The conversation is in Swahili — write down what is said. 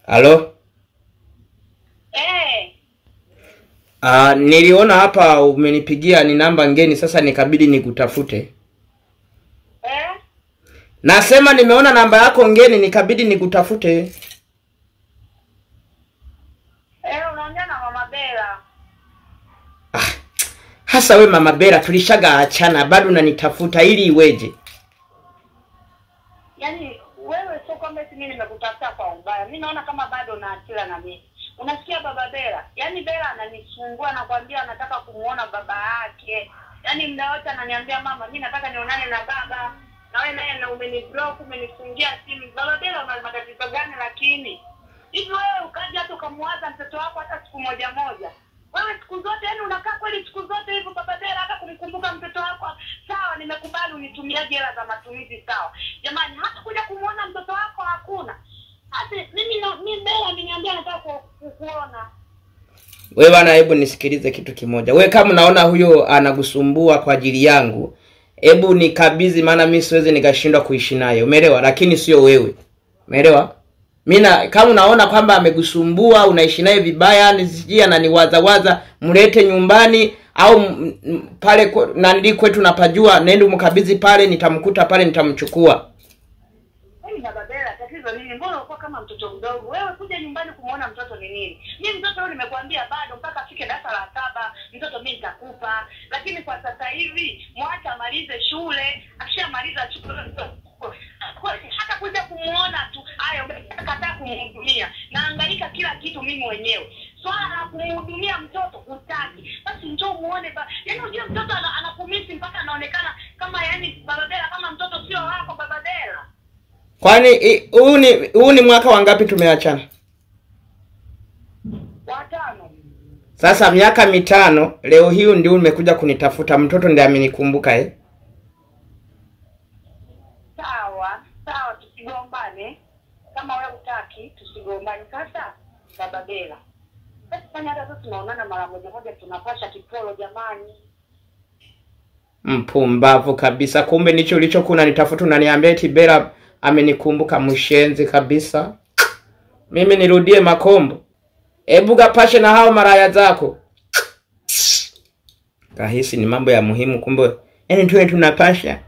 Halo? Niliona hapa umenipigia ni namba ngeni, sasa nikabidi nikutafute. Nasema nimeona namba yako ngeni, nikabidi nikutafute. Unaongea na Mama Bella. Hasa we Mama Bella, tulishaga achana, bado unanitafuta ili iweje? Yaani wewe sio kwamba mimi nimekutafuta kwa ubaya. Mimi naona kama bado na hasira na mimi. Unasikia Baba Bella? Yaani Bella ananisumbua na kwambia anataka kumuona baba yake. Yaani muda wote ananiambia mama, mimi nataka nionane na baba. Na wewe naye na umeniblock, umenifungia simu. Baba Bella una matatizo gani lakini? Hivi wewe ukaja hata ukamwaza mtoto wako hata siku moja moja. Wewe siku zote yani unakaa kweli siku zote hivyo Baba Bella, hata kumkumbuka mtoto wako. Sawa, nimekubali unitumiaje hela za matumizi sawa. Jamani, hata kuja kumuona mtoto wako hakuna. Hata mimi Bella ameniambia nataka kukuona. Wewe bana, hebu nisikilize kitu kimoja. Wewe kama unaona huyo anakusumbua kwa ajili yangu, hebu nikabidhi, maana mimi siwezi nikashindwa kuishi naye. Umeelewa? Lakini sio wewe. Umeelewa? Mimi kama unaona kwamba amekusumbua, unaishi naye vibaya, nisijia na niwaza mlete nyumbani au pale na ndiko kwetu napajua, nenda mkabidhi pale, nitamkuta pale, nitamchukua. Baba Bella, tatizo nini? Mbona uko kama mtoto mdogo? Wewe kuja nyumbani kumuona mtoto ni nini? Mimi mtoto leo nimekuambia bado mpaka afike darasa la 7, mtoto mimi nitakupa. Lakini kwa sasa hivi mwacha amalize shule, akishamaliza shule hata kuja kumuona tu. Haya, umekataa kumhudumia. Naangalia kila kitu mimi mwenyewe. Swala la kumhudumia mtoto utaki. Basi njoo muone yaani unajua mtoto anakumisi mpaka anaonekana kama yani Baba Bella kama mtoto sio wako Baba Bella. Kwani huu ni mwaka wangapi tumeachana? 5. Sasa miaka 5, leo hii ndio umekuja kunitafuta, mtoto ndiye amenikumbuka Sawa, tusigombane. Kama wewe utaki tusigombane sasa Baba Bella. Basi fanya hata sisi tunaonana mara moja tunapasha kipolo jamani. Mpumbavu kabisa, kumbe nicho ulichokuwa nitafuta unaniambia eti Bella amenikumbuka, mshenzi kabisa. Mimi nirudie Makombo? Hebu gapashe na hao maraya zako. Kahisi ni mambo ya muhimu, kumbe yani tuwe tunapasha.